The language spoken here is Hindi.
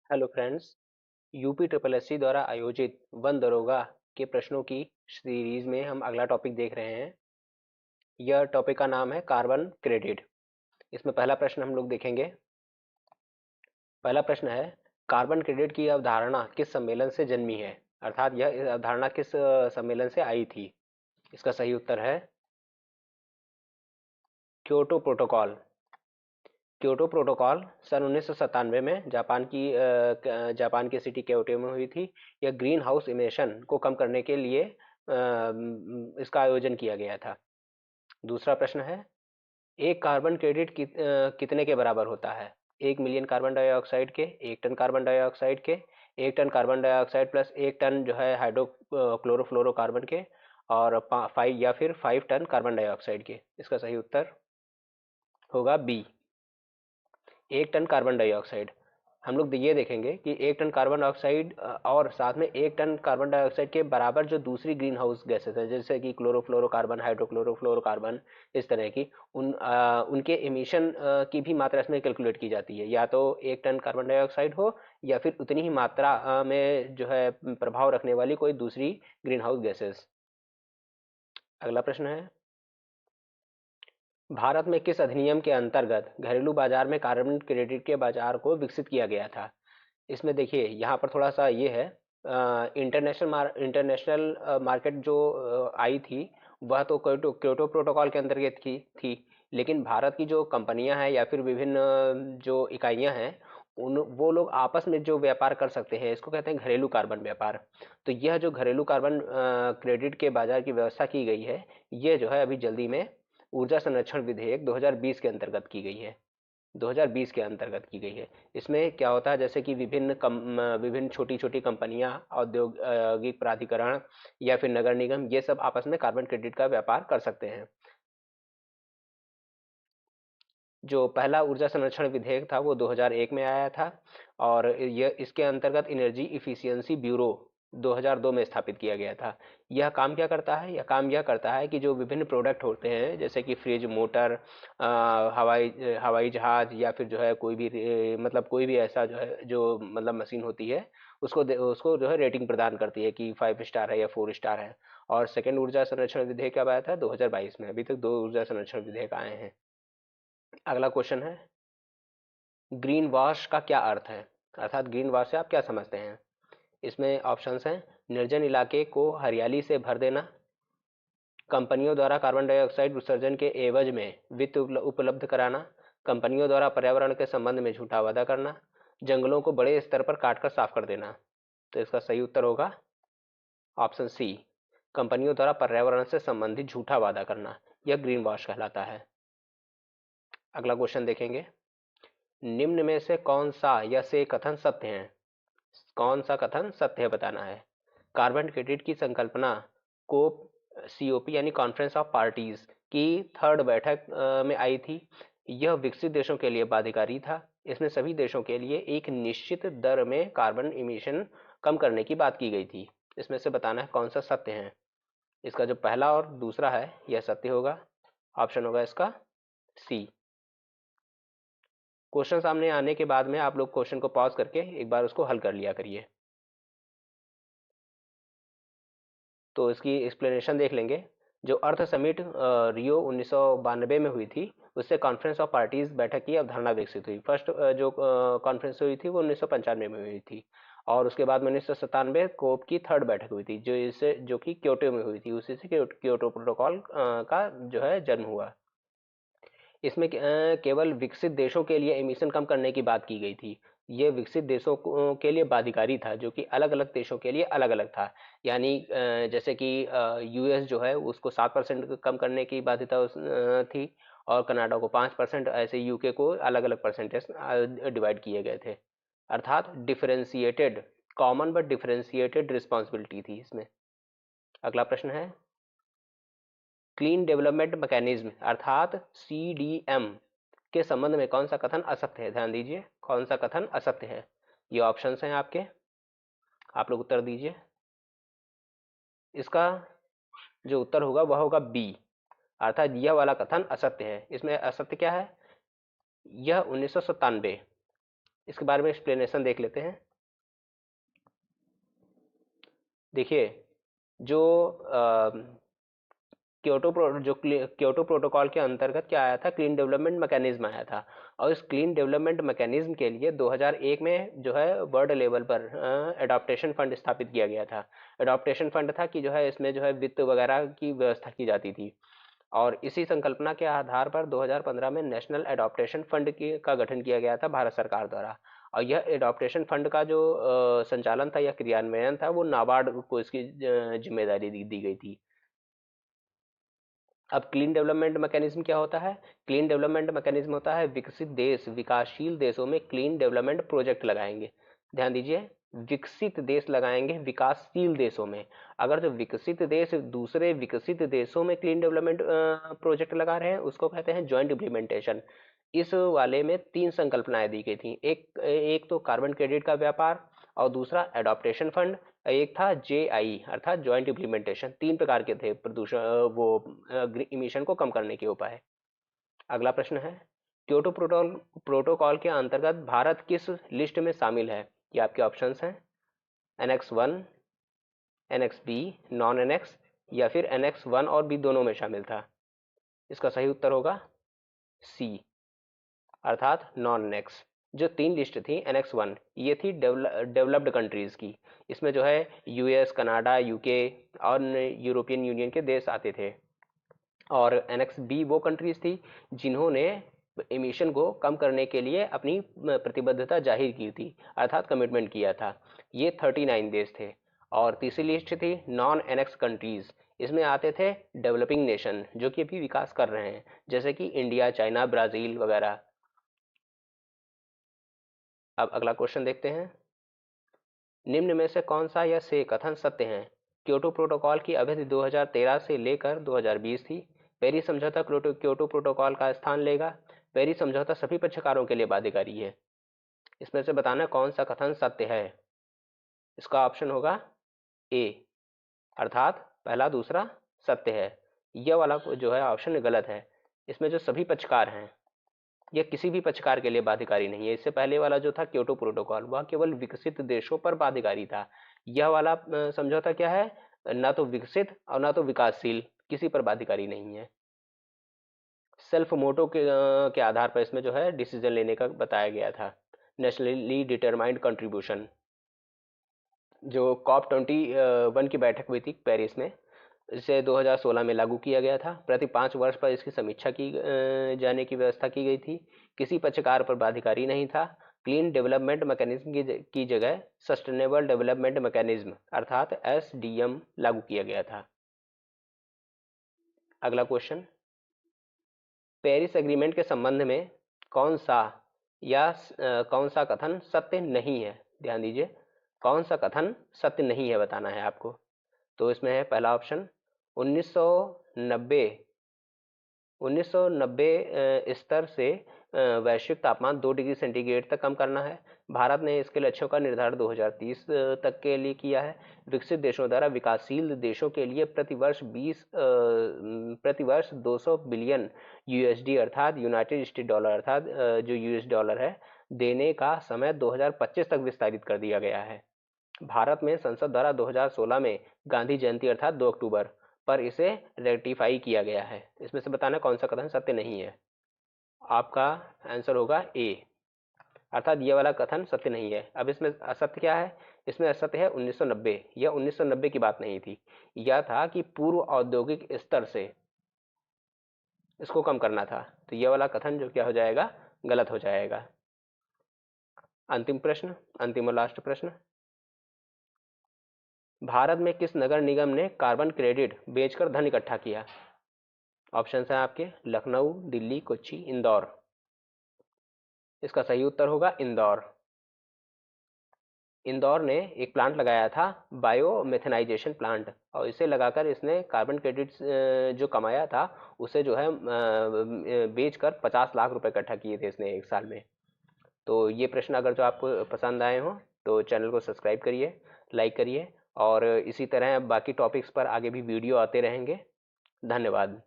Hello friends. UP triple SC द्वारा आयोजित वन दरोगा के प्रश्नों की सीरीज में हम अगला टॉपिक देख रहे हैं। यह टॉपिक का नाम है कार्बन क्रेडिट। इसमें पहला प्रश्न हम लोग देखेंगे। पहला प्रश्न है, कार्बन क्रेडिट की अवधारणा किस सम्मेलन से जन्मी है, अर्थात यह अवधारणा किस सम्मेलन से आई थी। इसका सही उत्तर है क्योटो प्रोटोकॉल। क्योटो प्रोटोकॉल सन 1997 में जापान की सिटी क्योटो में हुई थी। यह ग्रीन हाउस इमिशन को कम करने के लिए इसका आयोजन किया गया था। दूसरा प्रश्न है, एक कार्बन क्रेडिट कितने के बराबर होता है। 1 मिलियन कार्बन डाइऑक्साइड के, 1 टन कार्बन डाइऑक्साइड के, 1 ton carbon dioxide plus 1 ton जो है हाइड्रो क्लोरोफ्लोरोकार्बन के, और 5 टन कार्बन डाइऑक्साइड के। इसका सही उत्तर होगा बी, 1 टन कार्बन डाइऑक्साइड। हम लोग ये देखेंगे कि 1 टन कार्बन डाइऑक्साइड और साथ में 1 टन कार्बन डाइऑक्साइड के बराबर जो दूसरी ग्रीन हाउस गैसेस है, जैसे कि क्लोरोफ्लोरोकार्बन, हाइड्रोक्लोरोफ्लोरोकार्बन, इस तरह की उनके एमिशन की भी मात्रा इसमें कैलकुलेट की जाती है। या तो 1 टन कार्बन डाइऑक्साइड हो या फिर उतनी ही मात्रा में जो है प्रभाव रखने वाली कोई दूसरी ग्रीन हाउस गैसेस। अगला प्रश्न है, भारत में किस अधिनियम के अंतर्गत घरेलू बाजार में कार्बन क्रेडिट के बाजार को विकसित किया गया था। इसमें देखिए यहाँ पर थोड़ा सा ये है, इंटरनेशनल मार्केट जो आई थी वह तो क्योटो प्रोटोकॉल के अंतर्गत की थी। लेकिन भारत की जो कंपनियां हैं या फिर विभिन्न जो इकाइयां हैं, उन वो लोग आपस में जो व्यापार कर सकते हैं, इसको कहते हैं घरेलू कार्बन व्यापार। तो यह जो घरेलू कार्बन क्रेडिट के बाजार की व्यवस्था की गई है, ये जो है अभी जल्दी में ऊर्जा संरक्षण विधेयक 2020 के अंतर्गत की गई है। 2020 के अंतर्गत की गई है। इसमें क्या होता है, जैसे कि विभिन्न छोटी छोटी कंपनियां, औद्योगिक प्राधिकरण या फिर नगर निगम, ये सब आपस में कार्बन क्रेडिट का व्यापार कर सकते हैं। जो पहला ऊर्जा संरक्षण विधेयक था वो 2001 में आया था, और यह इसके अंतर्गत एनर्जी इफिशियंसी ब्यूरो 2002 में स्थापित किया गया था। यह काम क्या करता है, यह काम यह करता है कि जो विभिन्न प्रोडक्ट होते हैं, जैसे कि फ्रिज, मोटर, हवाई हवाई जहाज, या फिर जो है कोई भी मतलब कोई भी ऐसा जो है जो मतलब मशीन होती है, उसको जो है रेटिंग प्रदान करती है कि 5 स्टार है या 4 स्टार है। और सेकेंड ऊर्जा संरक्षण विधेयक कब आया था, 2022 में। अभी तक 2 ऊर्जा संरक्षण विधेयक आए हैं। अगला क्वेश्चन है, ग्रीन वॉश का क्या अर्थ है, अर्थात ग्रीन वॉश से आप क्या समझते हैं। इसमें ऑप्शंस हैं, निर्जन इलाके को हरियाली से भर देना, कंपनियों द्वारा कार्बन डाइऑक्साइड उत्सर्जन के एवज में वित्त उपलब्ध कराना, कंपनियों द्वारा पर्यावरण के संबंध में झूठा वादा करना, जंगलों को बड़े स्तर पर काटकर साफ कर देना। तो इसका सही उत्तर होगा ऑप्शन सी, कंपनियों द्वारा पर्यावरण से संबंधित झूठा वादा करना। यह ग्रीन वॉश कहलाता है। अगला क्वेश्चन देखेंगे, निम्न में से कौन सा या से कथन सत्य है। कौन सा कथन सत्य है बताना है। कार्बन क्रेडिट की संकल्पना को सीओपी यानी कॉन्फ्रेंस ऑफ पार्टीज की थर्ड बैठक में आई थी। यह विकसित देशों के लिए बाध्यकारी था। इसमें सभी देशों के लिए एक निश्चित दर में कार्बन इमिशन कम करने की बात की गई थी। इसमें से बताना है कौन सा सत्य है। इसका जो पहला और दूसरा है यह सत्य होगा। ऑप्शन होगा इसका सी। क्वेश्चन सामने आने के बाद में आप लोग क्वेश्चन को पॉज करके एक बार उसको हल कर लिया करिए। तो इसकी एक्सप्लेनेशन देख लेंगे। जो अर्थ समिट रियो 1992 में हुई थी, उससे कॉन्फ्रेंस ऑफ पार्टीज बैठक की अवधारणा विकसित हुई। फर्स्ट जो कॉन्फ्रेंस हुई थी वो 1995 में हुई थी, और उसके बाद में 1997 कोप की थर्ड बैठक हुई थी, जो कि क्योटो में हुई थी। उसी से क्योटो प्रोटोकॉल का जो है जन्म हुआ। इसमें केवल विकसित देशों के लिए एमिशन कम करने की बात की गई थी। ये विकसित देशों के लिए बाध्यकारी था, जो कि अलग अलग देशों के लिए अलग अलग था। यानी जैसे कि यूएस जो है उसको 7% कम करने की बाध्यता थी, और कनाडा को 5%, ऐसे यूके को अलग अलग परसेंटेज डिवाइड किए गए थे। अर्थात differentiated, common but differentiated responsibility थी इसमें। अगला प्रश्न है, क्लीन डेवलपमेंट मैकेनिज्म अर्थात सीडीएम के संबंध में कौन सा कथन असत्य है। ध्यान दीजिए, कौन सा कथन असत्य है। ये ऑप्शंस हैं आपके, आप लोग उत्तर दीजिए। इसका जो उत्तर होगा वह होगा बी, अर्थात यह वाला कथन असत्य है। इसमें असत्य क्या है, यह 1997 इसके बारे में एक्सप्लेनेशन देख लेते हैं। देखिए, जो क्योटो प्रोटोकॉल के अंतर्गत क्या आया था, क्लीन डेवलपमेंट मैकेनिज्म आया था। और इस क्लीन डेवलपमेंट मैकेनिज्म के लिए 2001 में जो है वर्ल्ड लेवल पर एडॉप्टेशन फंड स्थापित किया गया था। एडॉप्टेशन फंड था कि जो है इसमें जो है वित्त वगैरह की व्यवस्था की जाती थी। और इसी संकल्पना के आधार पर 2015 में नेशनल एडॉप्टेशन फंड का गठन किया गया था भारत सरकार द्वारा। और यह एडॉप्टेशन फंड का जो संचालन था या क्रियान्वयन था वो नाबार्ड को इसकी जिम्मेदारी दी गई थी। अब क्लीन डेवलपमेंट मैकेनिज्म क्या होता है? क्लीन डेवलपमेंट मैकेनिज्म होता है विकसित देश विकासशील देशों में क्लीन डेवलपमेंट प्रोजेक्ट लगाएंगे। ध्यान दीजिए, विकसित देश लगाएंगे विकासशील देशों में। अगर जो विकसित देश दूसरे विकसित देशों में क्लीन डेवलपमेंट प्रोजेक्ट लगा रहे हैं उसको कहते हैं ज्वाइंट इम्प्लीमेंटेशन। इस वाले में 3 संकल्पनाएं दी गई थी। एक तो कार्बन क्रेडिट का व्यापार, और दूसरा एडॉप्टेशन फंड, एक था JI अर्थात ज्वाइंट इम्प्लीमेंटेशन। 3 प्रकार के थे प्रदूषण वो इमिशन को कम करने के उपाय। अगला प्रश्न है, क्योटो प्रोटोकॉल के अंतर्गत भारत किस लिस्ट में शामिल है? ये आपके ऑप्शंस हैं, annex 1, annex B, non annex, या फिर एनेक्स 1 और बी दोनों में शामिल था। इसका सही उत्तर होगा सी अर्थात नॉन एनेक्स। जो 3 लिस्ट थी, एनेक्स 1 ये थी डेवलप्ड कंट्रीज की। इसमें जो है US, कनाडा, UK और यूरोपियन यूनियन के देश आते थे। और एनेक्स बी वो कंट्रीज थी जिन्होंने एमिशन को कम करने के लिए अपनी प्रतिबद्धता जाहिर की थी अर्थात कमिटमेंट किया था। ये 39 देश थे। और तीसरी लिस्ट थी नॉन एनेक्स कंट्रीज। इसमें आते थे डेवलपिंग नेशन जो कि अभी विकास कर रहे हैं, जैसे कि इंडिया, चाइना, ब्राजील वगैरह। अब अगला क्वेश्चन देखते हैं, निम्न में से कौन सा या से कथन सत्य है? क्योटो प्रोटोकॉल की अवधि 2013 से लेकर 2020 थी। पेरिस समझौता क्योटो प्रोटोकॉल का स्थान लेगा। पेरिस समझौता सभी पक्षकारों के लिए बाध्यकारी है। इसमें से बताना कौन सा कथन सत्य है। इसका ऑप्शन होगा ए अर्थात पहला दूसरा सत्य है। यह वाला जो है ऑप्शन गलत है। इसमें जो सभी पक्षकार हैं यह किसी भी पक्षकार के लिए बाध्यकारी नहीं है। इससे पहले वाला जो था क्योटो प्रोटोकॉल वह केवल विकसित देशों पर बाध्यकारी था। यह वाला समझौता क्या है, ना तो विकसित और ना तो विकासशील, किसी पर बाध्यकारी नहीं है। सेल्फ मोटो के आधार पर इसमें जो है डिसीजन लेने का बताया गया था। नेशनली डिटरमाइंड कंट्रीब्यूशन, जो COP 21 की बैठक हुई थी पेरिस में, इसे 2016 में लागू किया गया था। प्रति 5 वर्ष पर इसकी समीक्षा की जाने की व्यवस्था की गई थी। किसी पक्षकार पर बाध्यकारी नहीं था। क्लीन डेवलपमेंट मैकेनिज्म की जगह सस्टेनेबल डेवलपमेंट मैकेनिज्म अर्थात SDM लागू किया गया था। अगला क्वेश्चन, पेरिस एग्रीमेंट के संबंध में कौन सा कौन सा कथन सत्य नहीं है? ध्यान दीजिए, कौन सा कथन सत्य नहीं है बताना है आपको। तो इसमें है पहला ऑप्शन, 1990 स्तर से वैश्विक तापमान 2 डिग्री सेंटीग्रेड तक कम करना है। भारत ने इसके लक्ष्यों का निर्धारण 2030 तक के लिए किया है। विकसित देशों द्वारा विकासशील देशों के लिए प्रतिवर्ष 200 बिलियन USD अर्थात यूनाइटेड स्टेट डॉलर अर्थात जो US डॉलर है देने का समय 2025 तक विस्तारित कर दिया गया है। भारत में संसद द्वारा 2016 में गांधी जयंती अर्थात 2 अक्टूबर पर इसे रेटिफाई किया गया है। इसमें से बताना कौन सा कथन सत्य नहीं है। आपका आंसर होगा ए अर्थात ये वाला कथन सत्य नहीं है। अब इसमें असत्य क्या है? इसमें असत्य है 1990। यह 1990 की बात नहीं थी, यह था कि पूर्व औद्योगिक स्तर से इसको कम करना था। तो यह वाला कथन जो क्या हो जाएगा, गलत हो जाएगा। अंतिम प्रश्न, अंतिम और लास्ट प्रश्न, भारत में किस नगर निगम ने कार्बन क्रेडिट बेचकर धन इकट्ठा किया? ऑप्शन है आपके, लखनऊ, दिल्ली, कोच्चि, इंदौर। इसका सही उत्तर होगा इंदौर। इंदौर ने एक प्लांट लगाया था, बायो मेथेनाइजेशन प्लांट, और इसे लगाकर इसने कार्बन क्रेडिट जो कमाया था उसे जो है बेचकर 50 लाख रुपए इकट्ठा किए थे इसने एक साल में। तो ये प्रश्न अगर जो आपको पसंद आए हों तो चैनल को सब्सक्राइब करिए, लाइक करिए, और इसी तरह बाकी टॉपिक्स पर आगे भी वीडियो आते रहेंगे। धन्यवाद।